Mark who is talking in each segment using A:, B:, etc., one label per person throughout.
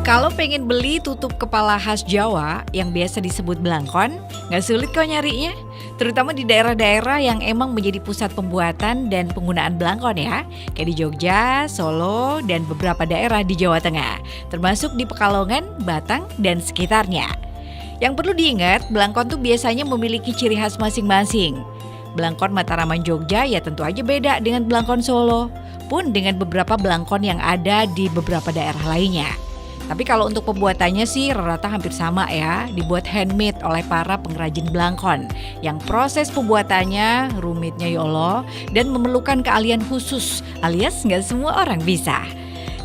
A: Kalau pengen beli tutup kepala khas Jawa yang biasa disebut belangkon, nggak sulit kok nyarinya. Terutama di daerah-daerah yang emang menjadi pusat pembuatan dan penggunaan belangkon ya. Kayak di Jogja, Solo, dan beberapa daerah di Jawa Tengah. Termasuk di Pekalongan, Batang, dan sekitarnya. Yang perlu diingat, belangkon tuh biasanya memiliki ciri khas masing-masing. Belangkon Mataraman Jogja ya tentu aja beda dengan belangkon Solo. Pun dengan beberapa belangkon yang ada di beberapa daerah lainnya. Tapi kalau untuk pembuatannya sih rata-rata hampir sama ya, dibuat handmade oleh para pengrajin belangkon. Yang proses pembuatannya rumitnya ya Allah dan memerlukan keahlian khusus alias nggak semua orang bisa.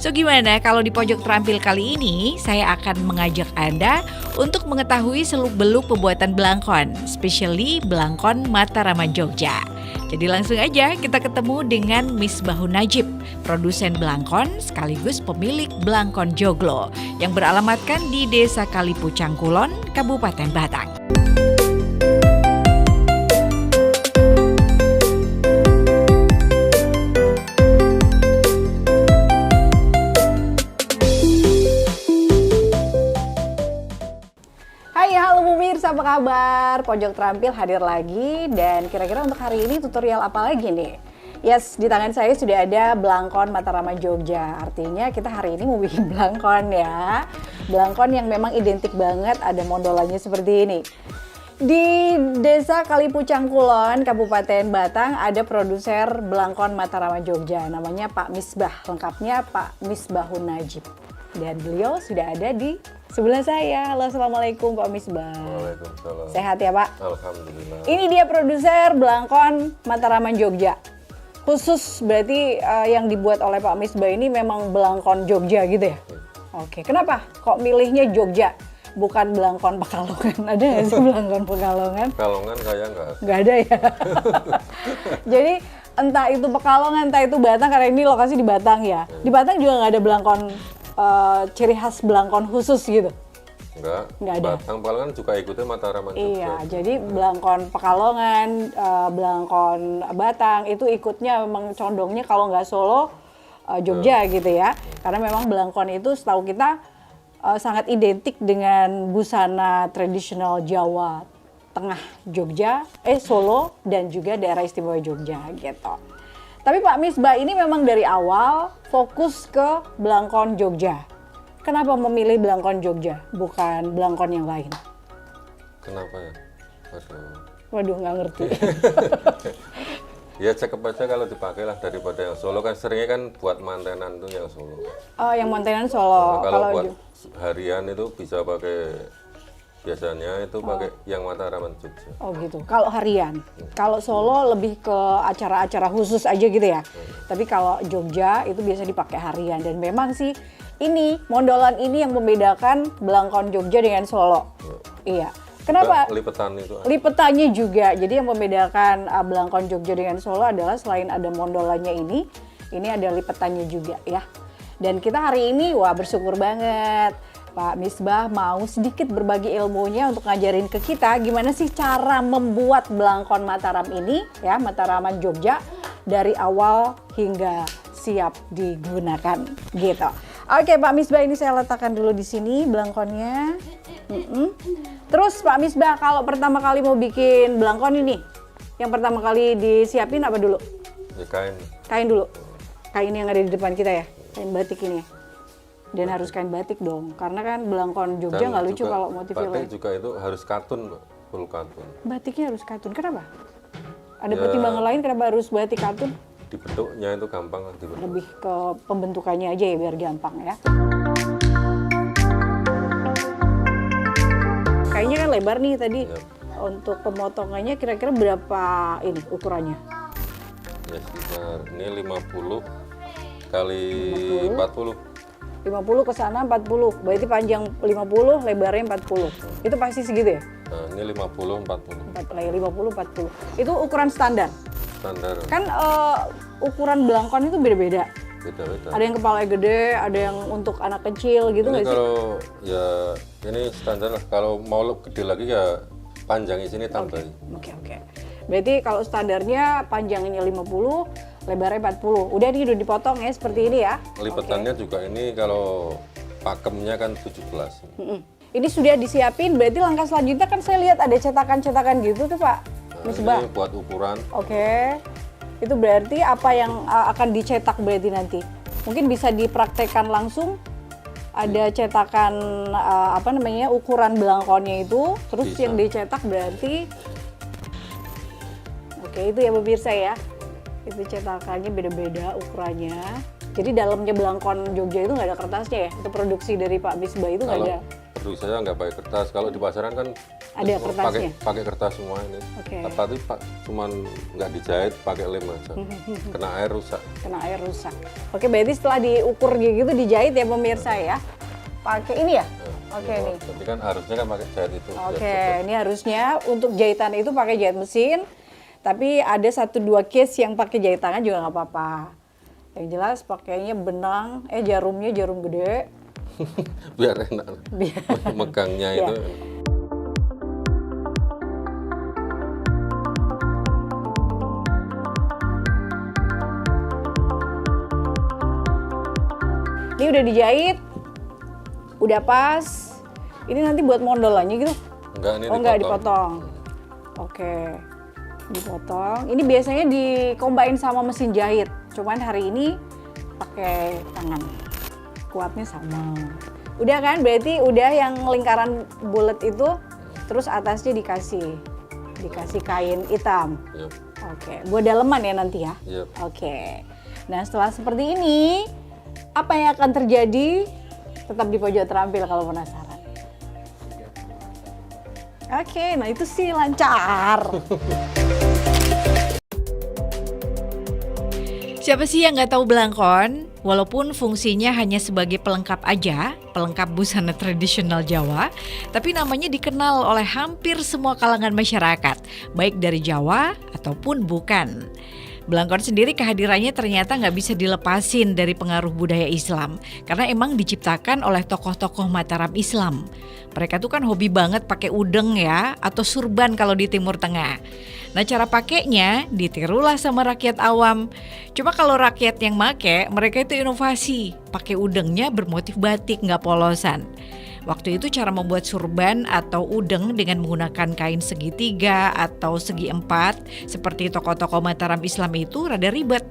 A: So gimana kalau di pojok terampil kali ini saya akan mengajak Anda untuk mengetahui seluk-beluk pembuatan belangkon, especially belangkon Mataraman Jogja. Jadi langsung aja kita ketemu dengan Misbahun Najib, produsen belangkon sekaligus pemilik Belangkon Joglo yang beralamatkan di Desa Kalipucang Kulon, Kabupaten Batang.
B: Apa kabar? Pojok terampil hadir lagi dan kira-kira untuk hari ini tutorial apa lagi nih? Yes, di tangan saya sudah ada belangkon Mataraman Jogja. Artinya kita hari ini mau bikin belangkon ya. Belangkon yang memang identik banget, ada mondolannya seperti ini. Di Desa Kalipucang Kulon, Kabupaten Batang ada produser belangkon Mataraman Jogja. Namanya Pak Misbah, lengkapnya Pak Misbahun Najib. Dan beliau sudah ada di sebelah saya. Halo, assalamualaikum Pak Misbah.
C: Waalaikumsalam.
B: Sehat ya Pak?
C: Alhamdulillah.
B: Ini dia produser belangkon Mataraman Jogja. Khusus berarti yang dibuat oleh Pak Misbah ini memang belangkon Jogja gitu ya? Oke, kenapa kok milihnya Jogja? Bukan belangkon Pekalongan, ada nggak sih belangkon Pekalongan?
C: Pekalongan kayak
B: Nggak ada ya? Jadi entah itu Pekalongan, entah itu Batang, karena ini lokasi di Batang ya. Di Batang juga nggak ada belangkon ciri khas belangkon khusus gitu?
C: Nggak
B: ada.
C: Batang Pekalongan juga ikutnya Mataraman juga.
B: Iya, jadi belangkon Pekalongan, belangkon Batang itu ikutnya memang condongnya kalau nggak Solo, Jogja gitu ya. Karena memang belangkon itu setahu kita sangat identik dengan busana tradisional Jawa Tengah Jogja, Solo dan juga daerah istimewa Jogja gitu. Tapi Pak Misbah ini memang dari awal fokus ke belangkon Jogja. Kenapa memilih belangkon Jogja, bukan belangkon yang lain?
C: Kenapa ya?
B: Waduh, nggak ngerti.
C: Ya cakep aja kalau dipakai lah daripada yang Solo, kan seringnya kan buat mantenan tuh yang Solo.
B: Oh, yang mantenan Solo.
C: Nah, kalau buat harian itu bisa pakai, biasanya itu pakai yang Mataraman Jogja.
B: Oh gitu. Kalau harian, kalau Solo lebih ke acara-acara khusus aja gitu ya. Tapi kalau Jogja itu biasa dipakai harian dan memang sih ini mondolan ini yang membedakan belangkon Jogja dengan Solo. Iya. Kenapa?
C: Lipetan itu.
B: Lipetannya juga. Jadi yang membedakan belangkon Jogja dengan Solo adalah selain ada mondolannya ini ada lipetannya juga ya. Dan kita hari ini wah bersyukur banget. Pak Misbah mau sedikit berbagi ilmunya untuk ngajarin ke kita gimana sih cara membuat belangkon Mataram ini ya, Mataraman Jogja dari awal hingga siap digunakan gitu. Oke Pak Misbah, ini saya letakkan dulu di sini belangkonnya. Terus Pak Misbah kalau pertama kali mau bikin belangkon ini, yang pertama kali disiapin apa dulu?
C: Ya, kain.
B: Kain dulu. Kain yang ada di depan kita ya, kain batik ini ya. Dan harus kain batik dong, karena kan belangkon Jogja nggak lucu kalau motifnya lain.
C: Batik juga itu harus katun, full katun.
B: Batiknya harus katun, kenapa? Ada pertimbangan lain kenapa harus batik katun?
C: Dibentuknya itu gampang lah dibentuk.
B: Lebih ke pembentukannya aja ya biar gampang ya. Kayaknya kan lebar nih tadi. Untuk pemotongannya kira-kira berapa ini ukurannya?
C: Ya sekitar ini 50 kali 40.
B: 50 ke sana 40, berarti panjang 50, lebarnya 40. Itu pasti segitu ya?
C: Nah, ini 50, 40.
B: 50, 40. Itu ukuran standar?
C: Standar.
B: Kan ukuran belangkon itu beda-beda.
C: Beda-beda.
B: Ada yang kepalanya gede, ada yang untuk anak kecil gitu nggak sih?
C: Kalau ya ini standar lah. Kalau mau gede lagi ya panjangnya sini tambahin.
B: Oke. Berarti kalau standarnya panjangnya 50, lebarnya 40. Udah ini udah dipotong ya seperti ini ya.
C: Lipatannya juga ini kalau pakemnya kan 17.
B: Ini sudah disiapin, berarti langkah selanjutnya kan saya lihat ada cetakan-cetakan gitu tuh Pak Misbah.
C: Ini buat ukuran.
B: Oke, itu berarti apa yang akan dicetak berarti nanti? Mungkin bisa dipraktekkan langsung. Ada cetakan ukuran belangkonnya itu, terus
C: Bisa.
B: yang dicetak berarti, oke itu ya pemirsa ya, itu cetakannya beda-beda ukurannya. Jadi dalamnya belangkon Jogja itu nggak ada kertasnya ya? Itu produksi dari Pak Misbah itu nggak
C: Kalau
B: ada?
C: produksi saya nggak pakai kertas. Kalau di pasaran kan
B: Ada
C: semua
B: kertasnya?
C: pakai kertas semua ini.
B: Oke.
C: Tapi cuman nggak dijahit, pakai lem aja. Kena air rusak.
B: Kena air rusak. Oke, berarti setelah diukur gitu dijahit ya pemirsa ya? Pakai ini ya? Oke
C: Ya,
B: nih.
C: Tapi kan harusnya kan pakai jahit itu. biar
B: Oke,
C: cepet.
B: ini harusnya untuk jahitan itu pakai jahit mesin. Tapi ada 1-2 case yang pakai jahit tangan juga nggak apa-apa. Yang jelas pakainya benang, jarumnya jarum gede.
C: Biar enak.
B: Biar-
C: Megangnya
B: Ya.
C: itu.
B: Ini udah dijahit, udah pas. Ini nanti buat mondolannya gitu?
C: Enggak, ini
B: Oh enggak, dipotong. Oke, dipotong. Ini biasanya dikombain sama mesin jahit. Cuman hari ini pakai tangan. Kuatnya sama. Udah kan? Berarti udah yang lingkaran bulat itu, terus atasnya dikasih kain hitam.
C: Yep.
B: Oke, buat daleman ya nanti ya.
C: Yep.
B: Oke. Nah setelah seperti ini, apa yang akan terjadi? Tetap di pojok terampil kalau penasaran. Oke, nah itu sih lancar.
A: Siapa sih yang nggak tahu belangkon? Walaupun fungsinya hanya sebagai pelengkap aja, pelengkap busana tradisional Jawa, tapi namanya dikenal oleh hampir semua kalangan masyarakat, baik dari Jawa ataupun bukan. Belangkon sendiri kehadirannya ternyata nggak bisa dilepasin dari pengaruh budaya Islam, karena emang diciptakan oleh tokoh-tokoh Mataram Islam. Mereka tuh kan hobi banget pakai udeng ya, atau surban kalau di Timur Tengah. Nah cara pakainya ditirulah sama rakyat awam. Cuma kalau rakyat yang make, mereka itu inovasi. Pakai udengnya bermotif batik, nggak polosan. Waktu itu cara membuat surban atau udeng dengan menggunakan kain segitiga atau segi empat seperti tokoh-tokoh Mataram Islam itu rada ribet.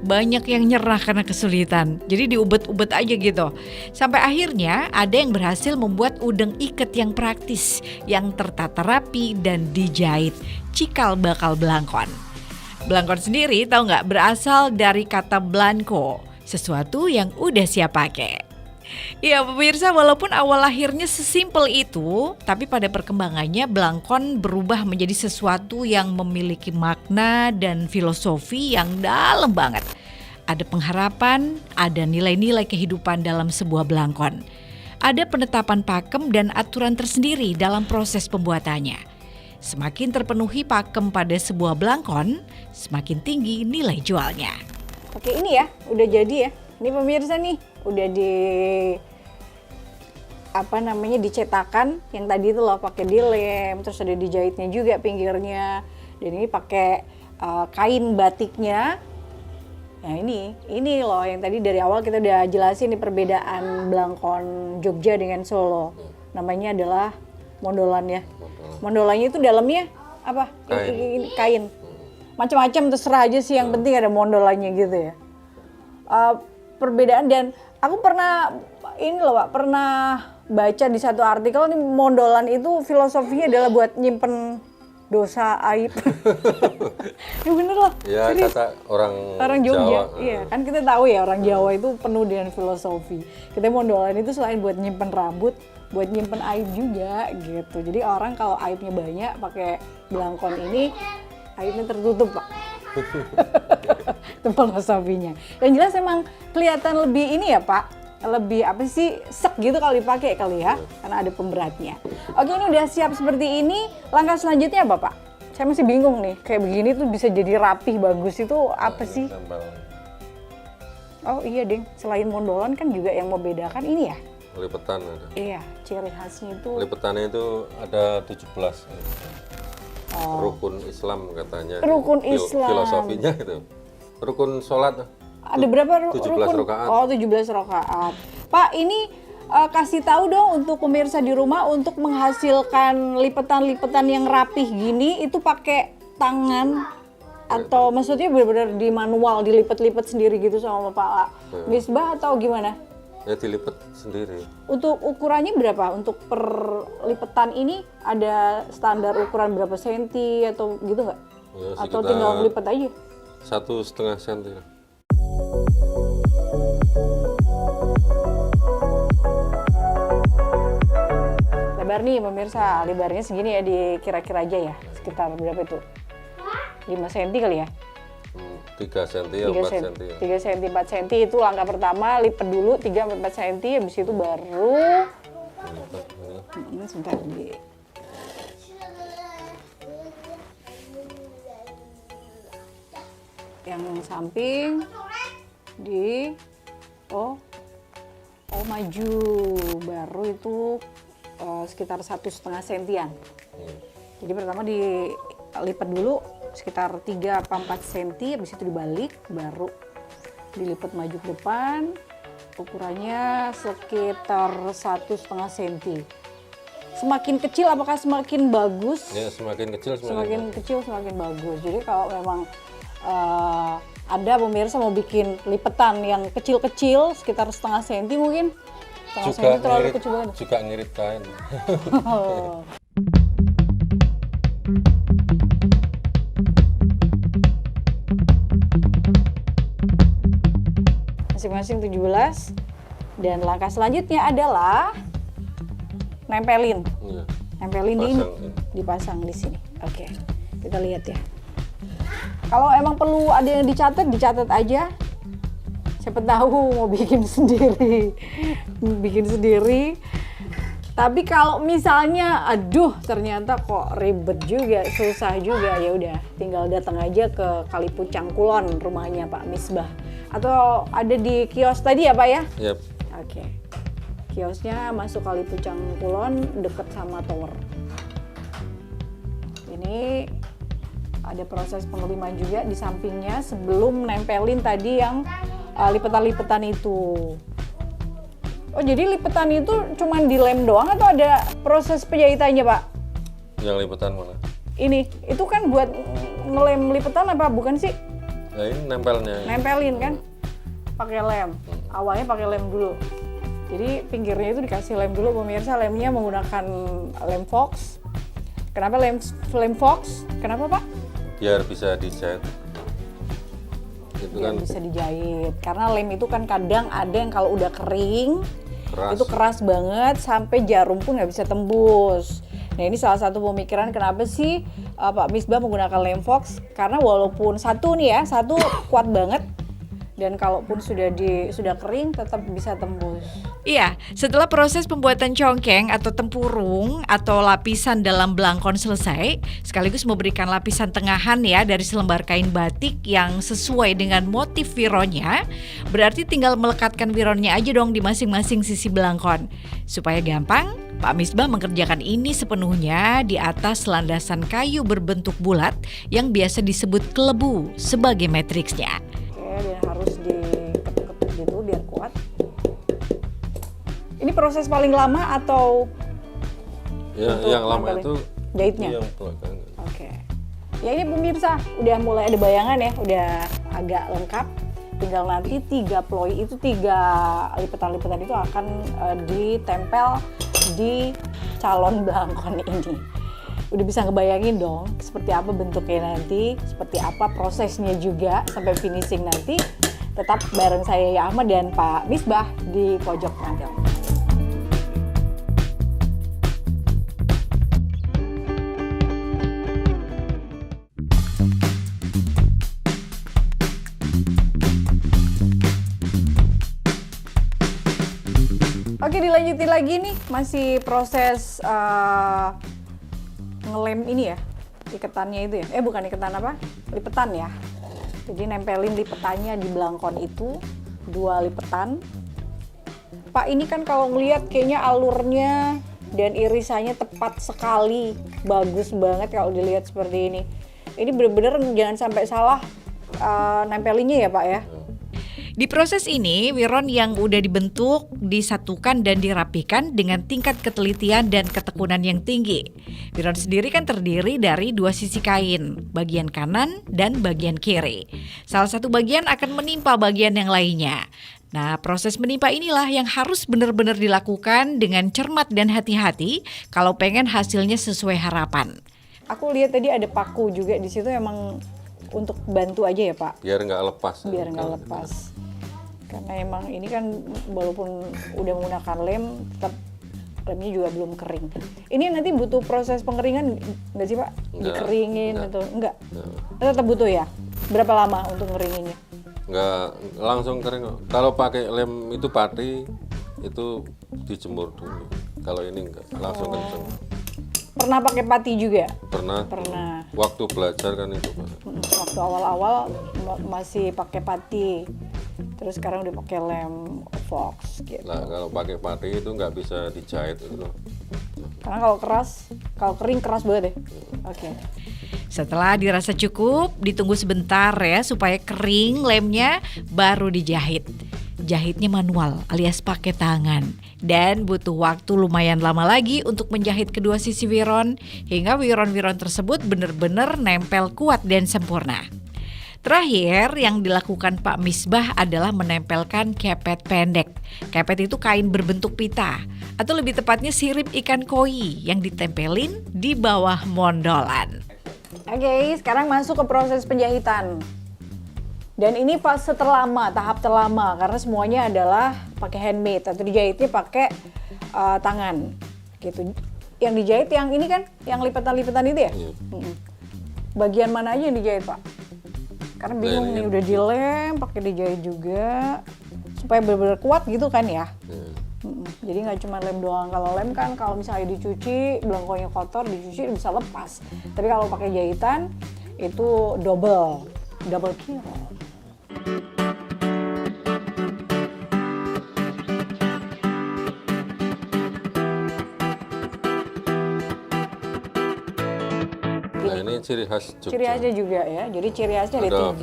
A: Banyak yang nyerah karena kesulitan. Jadi diubet-ubet aja gitu. Sampai akhirnya ada yang berhasil membuat udeng iket yang praktis, yang tertata rapi dan dijahit. Cikal bakal belangkon. Belangkon sendiri tahu nggak berasal dari kata blanco, sesuatu yang udah siap pakai. Ya pemirsa, walaupun awal lahirnya sesimpel itu, tapi pada perkembangannya belangkon berubah menjadi sesuatu yang memiliki makna dan filosofi yang dalam banget. Ada pengharapan, ada nilai-nilai kehidupan dalam sebuah belangkon. Ada penetapan pakem dan aturan tersendiri dalam proses pembuatannya. Semakin terpenuhi pakem pada sebuah belangkon, semakin tinggi nilai jualnya.
B: Oke ini ya, udah jadi ya. Ini pemirsa nih, udah dicetakan yang tadi itu loh pakai dilem, terus ada dijahitnya juga pinggirnya. Dan ini pakai kain batiknya. Nah ini loh yang tadi dari awal kita udah jelasin nih perbedaan belangkon Jogja dengan Solo. Namanya adalah mondolan ya. Mondolannya itu dalamnya apa? Kain. Macam-macam terserah aja sih, yang penting ada mondolannya gitu ya. Perbedaan, dan aku pernah baca di satu artikel nih, mondolan itu filosofinya adalah buat nyimpen dosa, aib. Ya bener lah.
C: Ya
B: serius.
C: kata orang
B: Jogja,
C: Jawa.
B: iya kan kita tahu ya orang Jawa itu penuh dengan filosofi. Kita mondolan itu selain buat nyimpen rambut, buat nyimpen aib juga gitu. Jadi orang kalau aibnya banyak pakai belangkon ini, aibnya tertutup Pak. Itu filosofinya. Yang jelas emang kelihatan lebih ini ya Pak, lebih apa sih, sek gitu kalau dipakai kali ya, karena ada pemberatnya. Oke, ini udah siap seperti ini. Langkah selanjutnya apa Pak? Saya masih bingung nih, kayak begini tuh bisa jadi rapih bagus itu apa sih?
C: Tambal.
B: Oh iya Deng, selain mondolan kan juga yang membedakan ini ya?
C: Lipetan ada.
B: Iya, ciri khasnya itu.
C: Lipetannya itu ada 17. Rukun Islam katanya.
B: Rukun Islam.
C: Filosofinya itu. Rukun sholat.
B: Ada berapa
C: 17
B: rukun?
C: rakaat.
B: Oh 17 rakaat. Pak ini kasih tahu dong untuk pemirsa di rumah untuk menghasilkan lipetan-lipetan yang rapih gini itu pakai tangan atau maksudnya benar-benar di manual dilipat-lipat sendiri gitu sama Pak Misbah atau gimana?
C: Ya dilipat sendiri.
B: Untuk ukurannya berapa? Untuk per lipetan ini ada standar ukuran berapa senti atau gitu nggak?
C: Ya,
B: Atau
C: sekitar
B: tinggal lipat aja?
C: 1,5 senti.
B: Lebar nih pemirsa, lebarnya segini ya dikira-kira aja ya, sekitar berapa itu? 5 cm kali ya?
C: 3 senti ya 4 senti ya.
B: 3 cm, 4 cm itu langkah pertama, lipat dulu 3-4 cm, habis itu baru ini sebentar di yang samping maju baru itu sekitar 1,5 sentian. Jadi pertama dilipat dulu sekitar 3-4 cm, habis itu dibalik baru dilipat maju ke depan, ukurannya sekitar 1,5 cm. Semakin kecil apakah semakin bagus?
C: Ya, semakin kecil
B: Semakin kecil semakin bagus. Jadi kalau memang ada pemirsa mau bikin lipetan yang kecil-kecil sekitar 0,5 cm mungkin, 0,5
C: juga
B: cm terlalu
C: ngirit,
B: kecil banget.
C: juga ngirit kain.
B: Masing-masing 17 dan langkah selanjutnya adalah nempelin.
C: Ya.
B: Nempelin di ini,
C: Pasang ini.
B: dipasang di sini. Oke, kita lihat ya. Kalau emang perlu ada yang dicatat aja. Siapa tahu mau bikin sendiri, Tapi kalau misalnya, aduh ternyata kok ribet juga, susah juga, ya udah tinggal datang aja ke Kalipucang Kulon rumahnya Pak Misbah. Atau ada di kios tadi ya Pak ya?
C: Yap.
B: Oke. Kiosnya masuk Kalipucang Kulon deket sama tower. Ini ada proses pengeliman juga di sampingnya sebelum nempelin tadi yang lipetan-lipetan itu. Oh jadi lipetan itu cuma dilem doang atau ada proses penjahitannya Pak?
C: Yang lipetan mana?
B: Ini, itu kan buat ngelem lipetan apa bukan sih?
C: Ya ini nempelnya.
B: Nempelin kan? Pakai lem. Awalnya pakai lem dulu. Jadi pinggirnya itu dikasih lem dulu pemirsa, lemnya menggunakan lem Fox. Kenapa lem Fox? Kenapa Pak?
C: Biar bisa dijahit. Itu
B: Biar
C: kan
B: bisa dijahit. Karena lem itu kan kadang ada yang kalau udah kering
C: keras.
B: itu keras banget sampai jarum pun nggak bisa tembus. Nah ini salah satu pemikiran kenapa sih Pak Misbah menggunakan lem Fox, karena walaupun satu kuat banget dan kalaupun sudah kering tetap bisa tembus.
A: Iya, setelah proses pembuatan congkeng atau tempurung atau lapisan dalam belangkon selesai, sekaligus memberikan lapisan tengahan ya dari selembar kain batik yang sesuai dengan motif wironnya, berarti tinggal melekatkan wironnya aja dong di masing-masing sisi belangkon. Supaya gampang, Pak Misbah mengerjakan ini sepenuhnya di atas landasan kayu berbentuk bulat yang biasa disebut kelebu sebagai matriksnya.
B: Dan harus diketuk-ketuk gitu biar kuat. Ini proses paling lama atau
C: ya, yang lama
B: nempelin?
C: itu
B: Jahitnya?
C: yang belakang.
B: Oke. Ya ini pemirsa, udah mulai ada bayangan ya, udah agak lengkap. Tinggal nanti 3 ploy itu 3 lipetan-lipetan itu akan ditempel di calon belangkon ini. Udah bisa ngebayangin dong seperti apa bentuknya nanti, seperti apa prosesnya juga sampai finishing nanti. Tetap bareng saya Ya Ahmad dan Pak Misbah di pojok panel. Oke, dilanjutin lagi nih, masih proses ngelem ini ya, iketannya itu ya, bukan iketan apa, lipetan ya. Jadi nempelin lipetannya di belangkon itu, 2 lipetan. Pak ini kan kalau ngelihat kayaknya alurnya dan irisannya tepat sekali, bagus banget kalau dilihat seperti ini. Ini bener-bener jangan sampai salah nempelinnya ya Pak ya.
A: Di proses ini, wiron yang udah dibentuk, disatukan dan dirapikan dengan tingkat ketelitian dan ketekunan yang tinggi. Wiron sendiri kan terdiri dari dua sisi kain, bagian kanan dan bagian kiri. Salah satu bagian akan menimpa bagian yang lainnya. Nah, proses menimpa inilah yang harus benar-benar dilakukan dengan cermat dan hati-hati kalau pengen hasilnya sesuai harapan.
B: Aku lihat tadi ada paku juga di situ, emang untuk bantu aja ya Pak?
C: Biar nggak lepas.
B: Biar nggak lepas. Karena emang ini kan walaupun udah menggunakan lem, tetap lemnya juga belum kering. Ini nanti butuh proses pengeringan nggak sih Pak? Dikeringin atau enggak? Tetap butuh ya? Berapa lama untuk ngeringinnya?
C: Nggak langsung kering kok. Kalau pakai lem itu pati, itu dijemur dulu. Kalau ini enggak, langsung kenceng.
B: Pernah pakai pati juga?
C: Pernah. Waktu belajar kan itu Pak.
B: Waktu awal-awal masih pakai pati, terus sekarang udah pakai lem Fox gitu.
C: Nah, kalau pakai pati itu nggak bisa dijahit itu loh.
B: Karena kalau kering keras banget ya. Oke.
A: Setelah dirasa cukup, ditunggu sebentar ya supaya kering lemnya, baru dijahit. Jahitnya manual alias pakai tangan dan butuh waktu lumayan lama lagi untuk menjahit kedua sisi wiron hingga wiron-wiron tersebut benar-benar nempel kuat dan sempurna. Terakhir yang dilakukan Pak Misbah adalah menempelkan kepet pendek. Kepet itu kain berbentuk pita atau lebih tepatnya sirip ikan koi yang ditempelin di bawah mondolan.
B: Oke, sekarang masuk ke proses penjahitan. Dan ini fase terlama, tahap terlama karena semuanya adalah pakai handmade atau dijahitnya pakai tangan gitu. Yang dijahit yang ini kan, yang lipatan-lipatan itu ya?
C: Iya.
B: Bagian mana aja yang dijahit Pak? Karena bingung nih, udah dilem, pakai dijahit juga supaya benar-benar kuat gitu kan ya? Jadi nggak cuma lem doang. Kalau lem kan kalau misalnya dicuci, belangkonya kotor, dicuci bisa lepas. Tapi kalau pakai jahitan itu double kill.
C: Nah, ini ciri khas Jogja.
B: Ciri khasnya juga ya. Jadi ciri khasnya ada
C: Ada
B: tiga.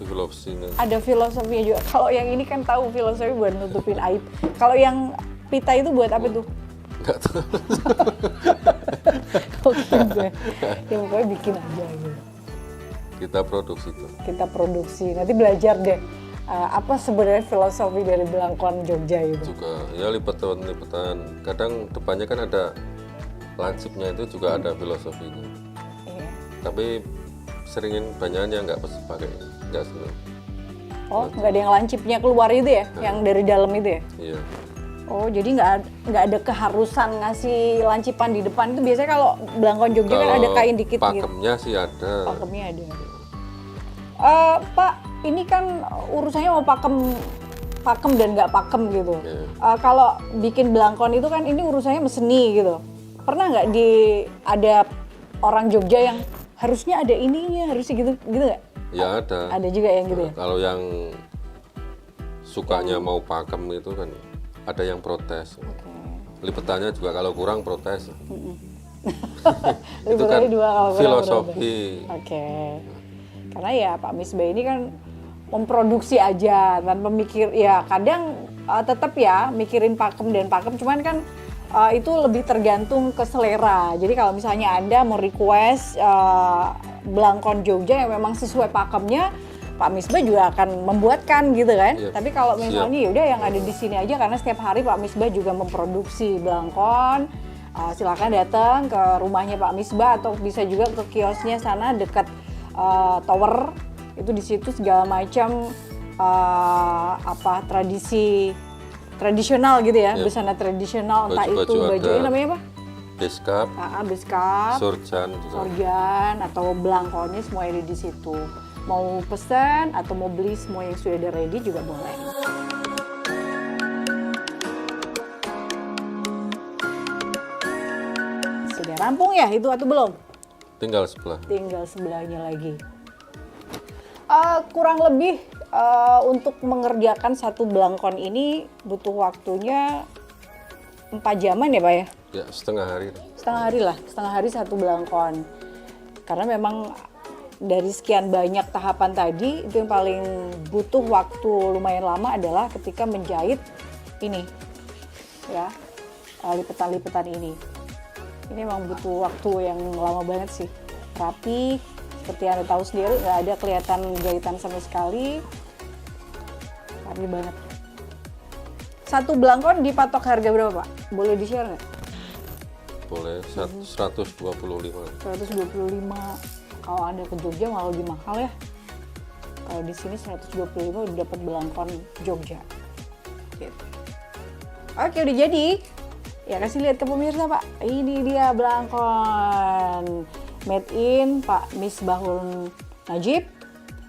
C: filosofinya.
B: Ada filosofinya juga. Kalau yang ini kan tahu filosofi buat nutupin aib. Kalau yang pita itu buat apa tuh?
C: Nggak tahu.
B: Oke, ya pokoknya bikin aja gitu.
C: Kita produksi tuh.
B: Kita produksi. Nanti belajar deh apa sebenarnya filosofi dari belangkon Jogja itu.
C: Juga ya lipatan. Kadang depannya kan ada lancipnya, itu juga ada filosofinya.
B: Iya.
C: Tapi seringin banyaknya nggak pakai, nggak seneng.
B: Oh, nggak ada yang lancipnya keluar itu ya? Yang dari dalam itu ya?
C: Iya.
B: Oh, jadi nggak ada keharusan ngasih lancipan di depan. Itu biasanya kalau belangkon Jogja kan ada kain dikit gitu.
C: Pakemnya sih ada.
B: Pakemnya ada. Pak, ini kan urusannya mau pakem dan nggak pakem gitu. Kalau bikin belangkon itu kan ini urusannya seni gitu. Pernah nggak ada orang Jogja yang harusnya ada ininya, harusnya gitu nggak?
C: Ya ada.
B: Ada juga yang gitu ya?
C: Kalau yang sukanya mau pakem itu kan ada yang protes. Lipetannya juga kalau kurang protes. Itu kan
B: dua kalau kurang
C: filosofi.
B: Oke. Karena ya Pak Misbah ini kan memproduksi aja tanpa mikir, ya kadang tetap ya mikirin pakem dan pakem, cuman kan itu lebih tergantung ke selera. Jadi kalau misalnya Anda mau request belangkon Jogja yang memang sesuai pakemnya, Pak Misbah juga akan membuatkan gitu kan.
C: Iya,
B: Tapi kalau misalnya yaudah yang ada di sini aja, karena setiap hari Pak Misbah juga memproduksi belangkon, silakan datang ke rumahnya Pak Misbah atau bisa juga ke kiosnya sana dekat tower. Itu di situ segala macam tradisional gitu ya, busana tradisional, entah itu bajunya namanya apa?
C: Beskap,
B: beskap, sorjan atau belangkonnya semua ada di situ. Mau pesan atau mau beli semua yang sudah ada ready juga boleh. Sudah rampung ya itu atau belum?
C: tinggal sebelah.
B: Tinggal sebelahnya lagi. Kurang lebih untuk mengerjakan satu belangkon ini butuh waktunya 4 jaman ya Pak ya?
C: Ya setengah hari.
B: Setengah hari satu belangkon. Karena memang dari sekian banyak tahapan tadi, itu yang paling butuh waktu lumayan lama adalah ketika menjahit ini, ya, lipetan-lipetan ini. Ini emang butuh waktu yang lama banget sih. Rapi, seperti Anda tahu sendiri, nggak ada kelihatan jahitan sama sekali. Rapi banget. Satu belangkon dipatok harga berapa, Pak? Boleh di-share nggak?
C: Boleh 125.
B: 125. Kalau Anda ke Jogja malah lebih mahal ya. Kalau di sini 125 udah dapat belangkon Jogja. Gitu. Oke, udah jadi. Ya kasih lihat ke pemirsa, Pak. Ini dia belangkon made in Pak Misbahul Najib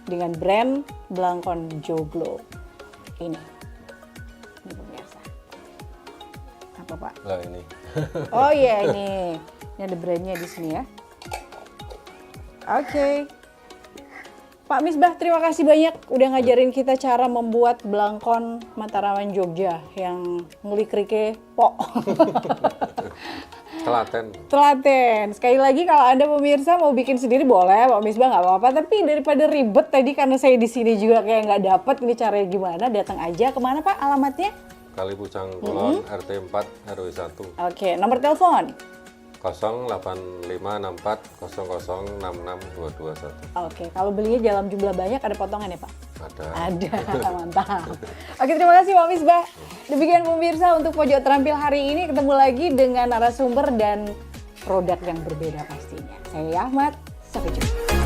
B: dengan brand belangkon Joglo. Ini pemirsa. Apa, Pak?
C: Lah ini.
B: Oh iya, ini ada brandnya di sini ya. Oke. Pak Misbah, terima kasih banyak udah ngajarin kita cara membuat belangkon Mataraman Jogja yang ngulik-rike pok.
C: Telaten.
B: Telaten. Sekali lagi kalau Anda pemirsa mau bikin sendiri boleh, Pak Misbah nggak apa-apa. Tapi daripada ribet tadi karena saya di sini juga kayak nggak dapet ini caranya gimana, datang aja. Kemana Pak alamatnya?
C: Kali Pucang Kulon, RT 4 RW 1.
B: Oke, nomor telepon.
C: 08564 0066 221.
B: Oke, kalau belinya dalam jumlah banyak ada potongan ya Pak?
C: Ada.
B: Ada, mantap. Oke, terima kasih Pak Misbah. Demikian pemirsa untuk Pojok Terampil hari ini. Ketemu lagi dengan narasumber dan produk yang berbeda pastinya. Saya Ahmad, sampai jumpa.